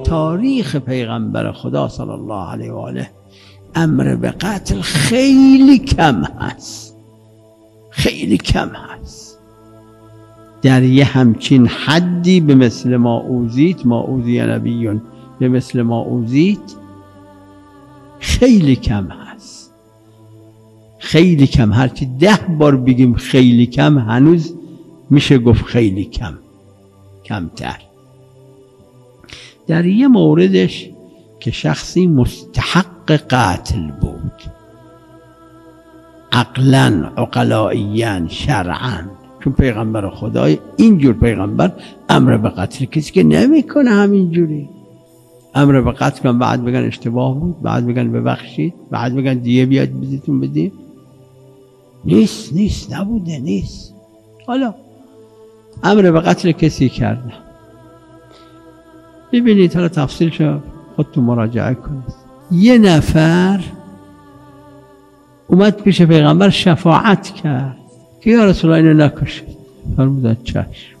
تاریخ پیغمبر خدا صلی الله علیه و آله امر به قتل خیلی کم هست، خیلی کم هست. در یه همچین حدی به مثل ما اوذیت، ما اوذی نبیون به مثل ما اوذیت، خیلی کم هست، خیلی کم. هرچی 10 بار بگیم خیلی کم هنوز میشه گفت خیلی کم، کمتر. در یه موردش که شخصی مستحق قتل بود، عقلاً، عقلائیاً، شرعاً، چون پیغمبر خدای اینجور پیغمبر امر به قتل کسی که نمیکنه همینجوری امر به قتل کن، بعد بگن اشتباه بود، بعد بگن ببخشید، بعد بگن دیگه بیاد بزیتون بدیم. نیست نبوده، نیست. حالا امر به قتل کسی کرده، ببینید، حالا تفصیل شو خودتون مراجعه کنید. یه نفر اومد پیش پیغمبر شفاعت کرد که یا رسول الله اینو نکشید. فرمودن چشم.